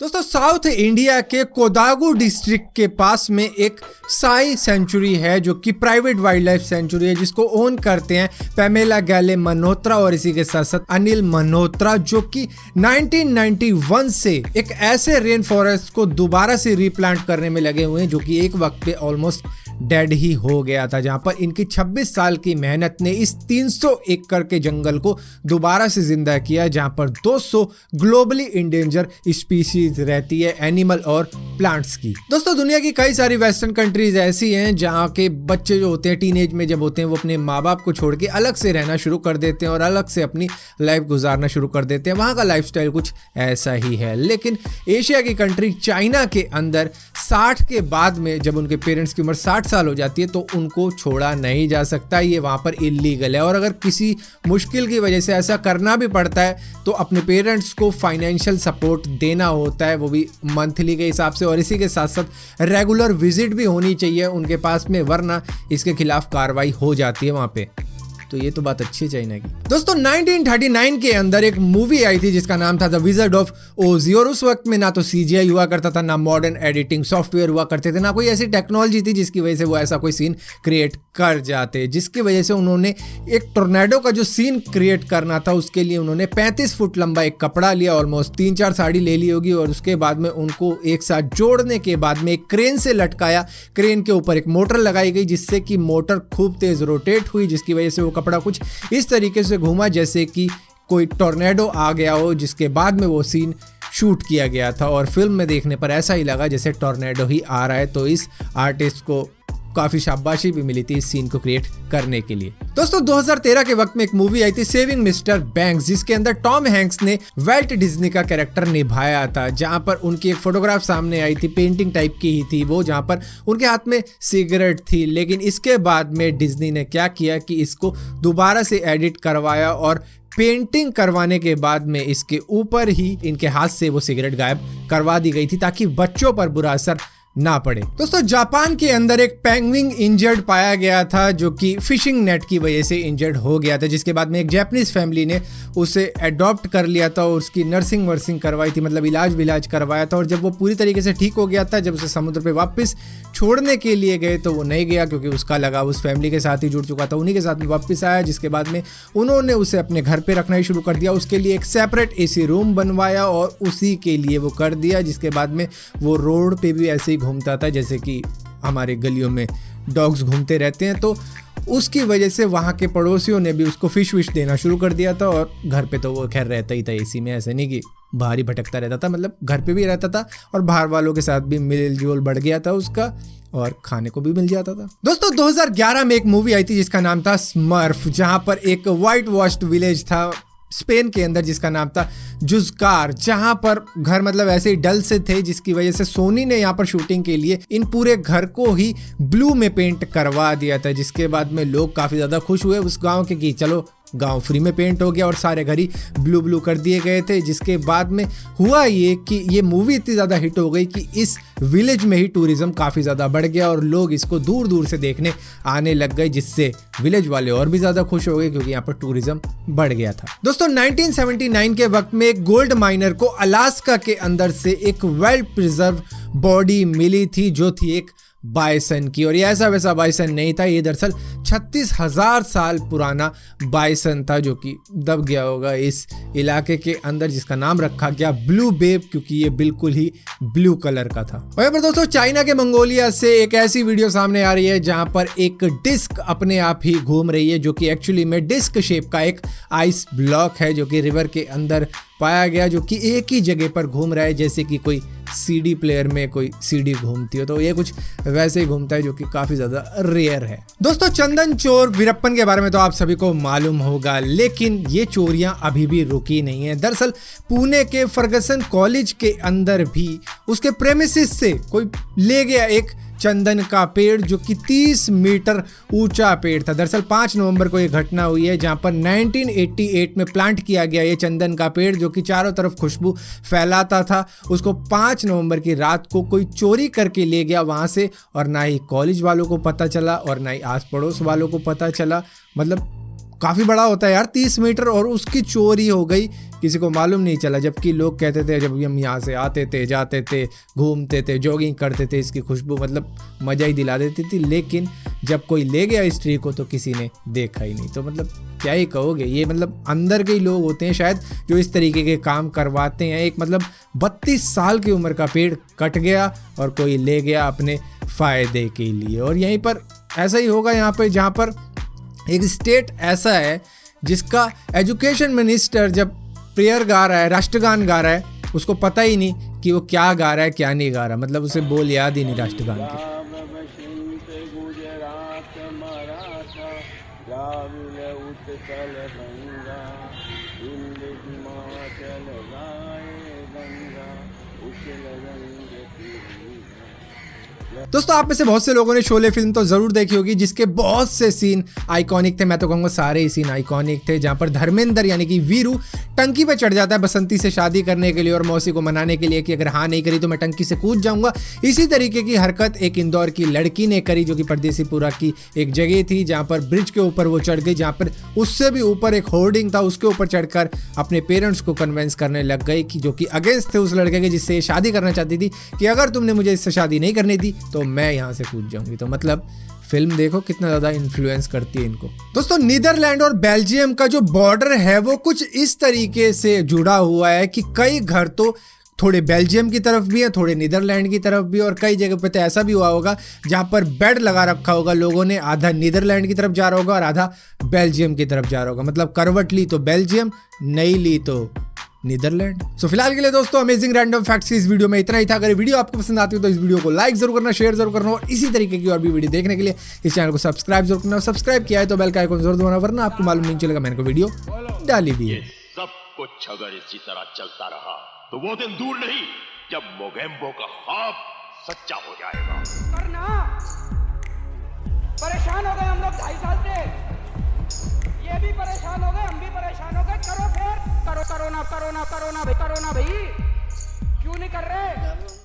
दोस्तों south India के Kodagu district के पास में एक साई सेंचुरी है जो कि प्राइवेट वाइल्ड लाइफ सेंचुरी है जिसको ओन करते हैं पैमेला गैले मल्होत्रा और इसी के साथ साथ अनिल मल्होत्रा, जो कि 1991 से एक ऐसे रेन फॉरेस्ट को दोबारा से रीप्लांट करने में लगे हुए हैं जो कि एक वक्त पे ऑलमोस्ट डेड ही हो गया था, जहां पर इनकी 26 साल की मेहनत ने इस 300 एकड़ के जंगल को दोबारा से जिंदा किया, जहां पर 200 ग्लोबली इंडेंजर स्पीशीज रहती है एनिमल और प्लांट्स की। दोस्तों दुनिया की कई सारी वेस्टर्न कंट्रीज ऐसी हैं जहां के बच्चे जो होते हैं टीनेज में जब होते हैं वो अपने माँ बाप को छोड़ के अलग से रहना शुरू कर देते हैं और अलग से अपनी लाइफ गुजारना शुरू कर देते हैं। वहां का लाइफस्टाइल कुछ ऐसा ही है। लेकिन एशिया की कंट्री चाइना के अंदर 60 के बाद में जब उनके पेरेंट्स की उम्र 60 साल हो जाती है तो उनको छोड़ा नहीं जा सकता, ये वहां पर इलीगल है। और अगर किसी मुश्किल की वजह से ऐसा करना भी पड़ता है तो अपने पेरेंट्स को फाइनेंशियल सपोर्ट देना होता है, वो भी मंथली के हिसाब से, और इसी के साथ साथ रेगुलर विजिट भी होनी चाहिए उनके पास में, वरना इसके खिलाफ कार्रवाई हो जाती है वहां पे। तो ये तो बात अच्छी है चाइना की। दोस्तों 1939 के अंदर एक मूवी आई थी जिसका नाम था द विज़र्ड ऑफ ओज, और उस वक्त में ना तो सीजीआई हुआ करता था, ना मॉडर्न एडिटिंग सॉफ्टवेयर हुआ करते थे, ना कोई ऐसी टेक्नोलॉजी थी जिसकी वजह से वो ऐसा कोई सीन क्रिएट कर जाते, जिसकी वजह से उन्होंने एक टोर्नेडो का जो सीन क्रिएट करना था उसके लिए उन्होंने 35 फुट लंबा एक कपड़ा लिया, ऑलमोस्ट 3-4 साड़ी ले ली होगी, और उसके बाद में उनको एक साथ जोड़ने के बाद में एक क्रेन से लटकाया। क्रेन के ऊपर एक मोटर लगाई गई जिससे कि मोटर खूब तेज रोटेट हुई, जिसकी वजह से वो कपड़ा कुछ इस तरीके से घूमा जैसे कि कोई टोर्नेडो आ गया हो, जिसके बाद में वो सीन शूट किया गया था। और फिल्म में देखने पर ऐसा ही लगा जैसे टोर्नेडो ही आ रहा है, तो इस आर्टिस्ट को काफी शाबाशी भी मिली थी इस सीन को क्रिएट करने के लिए। दोस्तों 2013 के वक्त में एक मूवी आई थी सेविंग मिस्टर बैंक्स, जिसके अंदर टॉम हैंक्स ने वाल्ट डिज्नी का कैरेक्टर निभाया था, जहां पर उनकी एक फोटोग्राफ सामने आई थी, पेंटिंग टाइप की ही थी वो, जहां पर उनके हाथ में सिगरेट थी। लेकिन इसके बाद में डिज्नी ने क्या किया कि इसको दोबारा से एडिट करवाया और पेंटिंग करवाने के बाद में इसके ऊपर ही इनके हाथ से वो सिगरेट गायब करवा दी गई थी ताकि बच्चों पर बुरा असर ना पड़े। दोस्तों जापान के अंदर एक पेंगुइन इंजर्ड पाया गया था जो कि फिशिंग नेट की वजह से इंजर्ड हो गया था, जिसके बाद में एक जापानीज फैमिली ने उसे अडॉप्ट कर लिया था और उसकी नर्सिंग वर्सिंग करवाई थी, मतलब इलाज करवाया था। और जब वो पूरी तरीके से ठीक हो गया था, जब उसे समुद्र पे वापस छोड़ने के लिए गए तो वो नहीं गया क्योंकि उसका लगाव उस फैमिली के साथ ही जुड़ चुका था, उन्हीं के साथ में वापस आया, जिसके बाद में उन्होंने उसे अपने घर पे रखना ही शुरू कर दिया। उसके लिए एक सेपरेट एसी रूम बनवाया और उसी के लिए वो कर दिया, जिसके बाद में वो रोड पे भी ऐसे ही घूमता था जैसे कि हमारे गलियों में डॉग्स घूमते रहते हैं। तो उसकी वजह से वहाँ के पड़ोसियों ने भी उसको फिश विश देना शुरू कर दिया था, और घर पे तो वो खैर रहता ही था एसी में, ऐसे नहीं कि बाहर ही भटकता रहता था, मतलब घर पे भी रहता था और बाहर वालों के साथ भी मिल जोल बढ़ गया था उसका, और खाने को भी मिल जाता था। दोस्तों 2011 में एक मूवी आई थी जिसका नाम था स्मर्फ, जहां पर एक व्हाइट वॉश्ड विलेज था स्पेन के अंदर जिसका नाम था जुस्कार, जहां पर घर मतलब ऐसे ही डल से थे, जिसकी वजह से सोनी ने यहाँ पर शूटिंग के लिए इन पूरे घर को ही ब्लू में पेंट करवा दिया था, जिसके बाद में लोग काफी ज्यादा खुश हुए उस गांव के कि चलो गांव फ्री में पेंट हो गया, और सारे घर ही ब्लू कर दिए गए थे। जिसके बाद में हुआ ये कि ये मूवी इतनी ज़्यादा हिट हो गई कि इस विलेज में ही टूरिज्म काफ़ी ज़्यादा बढ़ गया और लोग इसको दूर दूर से देखने आने लग गए, जिससे विलेज वाले और भी ज़्यादा खुश हो गए क्योंकि यहाँ पर टूरिज्म बढ़ गया था। दोस्तों 1979 के वक्त में एक गोल्ड माइनर को अलास्का के अंदर से एक वेल प्रिजर्व बॉडी मिली थी जो थी एक बाइसन की, और ये ऐसा वैसा बाइसन नहीं था, ये दरअसल 36,000 साल पुराना बाइसन था जो कि दब गया होगा इस इलाके के अंदर, जिसका नाम रखा गया ब्लू बेब क्योंकि ये बिल्कुल ही ब्लू कलर का था। और पर दोस्तों चाइना के मंगोलिया से एक ऐसी वीडियो सामने आ रही है जहां पर एक डिस्क अपने आप ही घूम रही है, जो कि एक्चुअली में डिस्क शेप का एक आइस ब्लॉक है जो कि रिवर के अंदर पाया गया, जो कि एक ही जगह पर घूम रहा है जैसे कि कोई सीडी प्लेयर में कोई सीडी घूमती हो, तो ये कुछ वैसे ही घूमता है जो कि काफी ज्यादा रेयर है। दोस्तों चंदन चोर वीरप्पन के बारे में तो आप सभी को मालूम होगा, लेकिन ये चोरियां अभी भी रुकी नहीं है। दरअसल पुणे के फर्गसन कॉलेज के अंदर भी उसके प्रेमिसिस से कोई ले गया एक चंदन का पेड़ जो कि 30 मीटर ऊंचा पेड़ था। दरअसल 5 नवंबर को ये घटना हुई है जहां पर 1988 में प्लांट किया गया ये चंदन का पेड़ जो कि चारों तरफ खुशबू फैलाता था, उसको 5 नवंबर की रात को कोई चोरी करके ले गया वहां से, और ना ही कॉलेज वालों को पता चला और ना ही आस पड़ोस वालों को पता चला। मतलब काफ़ी बड़ा होता है यार, 30 मीटर, और उसकी चोरी हो गई, किसी को मालूम नहीं चला। जबकि लोग कहते थे जब हम यहाँ से आते थे, जाते थे, घूमते थे, जॉगिंग करते थे, इसकी खुशबू मतलब मज़ा ही दिला देती थी। लेकिन जब कोई ले गया इस ट्री को तो किसी ने देखा ही नहीं। तो मतलब क्या ही कहोगे, ये मतलब अंदर के ही लोग होते हैं शायद जो इस तरीके के काम करवाते हैं। एक मतलब 32 साल की उम्र का पेड़ कट गया और कोई ले गया अपने फ़ायदे के लिए। और यहीं पर ऐसा ही होगा यहाँ पर, जहाँ पर एक स्टेट ऐसा है जिसका एजुकेशन मिनिस्टर जब प्रेयर गा रहा है, राष्ट्रगान गा रहा है, उसको पता ही नहीं कि वो क्या गा रहा है क्या नहीं गा रहा, मतलब उसे बोल याद ही नहीं राष्ट्रगान के। दोस्तों आप में से बहुत से लोगों ने शोले फिल्म तो जरूर देखी होगी, जिसके बहुत से सीन आइकॉनिक थे। मैं तो कहूँगा सारे ही सीन आइकॉनिक थे, जहाँ पर धर्मेंद्र यानी कि वीरू टंकी पे चढ़ जाता है बसंती से शादी करने के लिए और मौसी को मनाने के लिए कि अगर हाँ नहीं करी तो मैं टंकी से कूद जाऊंगा। इसी तरीके की हरकत एक इंदौर की लड़की ने करी, जो कि परदेसीपुरा की एक जगह थी, जहाँ पर ब्रिज के ऊपर वो चढ़ गई, जहाँ पर उससे भी ऊपर एक होर्डिंग था, उसके ऊपर चढ़कर अपने पेरेंट्स को कन्विंस करने लग गई कि जो कि अगेंस्ट थे उस लड़के के जिससे ये शादी करना चाहती थी, कि अगर तुमने मुझे इससे शादी नहीं करनी थी तो मैं यहाँ से कूद जाऊंगी। तो मतलब फिल्म देखो कितना ज़्यादा इन्फ्लुएंस करती है इनको। दोस्तों नीदरलैंड और बेल्जियम का जो बॉर्डर है वो कुछ इस तरीके से जुड़ा हुआ है कि कई घर तो थोड़े बेल्जियम की तरफ भी है, थोड़े नीदरलैंड की तरफ भी, और कई जगह पे तो ऐसा भी हुआ होगा जहाँ पर बेड लगा रखा होगा लोगों ने, आधा नीदरलैंड की तरफ जा रहा होगा और आधा बेल्जियम की तरफ जा रहा होगा। मतलब करवट ली तो बेल्जियम, नहीं ली तो नीदरलैंड। सो फिलहाल के लिए दोस्तों अमेजिंग रैंडम फैक्ट्स की इस वीडियो में इतना ही था। अगर वीडियो आपको पसंद आती हो तो इस वीडियो को लाइक जरूर करना, शेयर जरूर करना, और इसी तरीके की और भी वीडियो देखने के लिए इस चैनल को सब्सक्राइब जरूर करना। और सब्सक्राइब किया है तो बेल का आइकन जरूर दबाना, वरना आपको मालूम नहीं चलेगा मैंने को वीडियो डाली भी है। सब कुछ अगर इसी तरह चलता रहा तो वो दिन दूर नहीं जब मोगेम्बो का ख्वाब सच्चा हो जाएगा। करना परेशान हो गए हम लोग 2.5 साल से, ये भी परेशान हो गए, हम भी परेशान हो गए। करो फिर, करो ना भाई, क्यों नहीं कर रहे?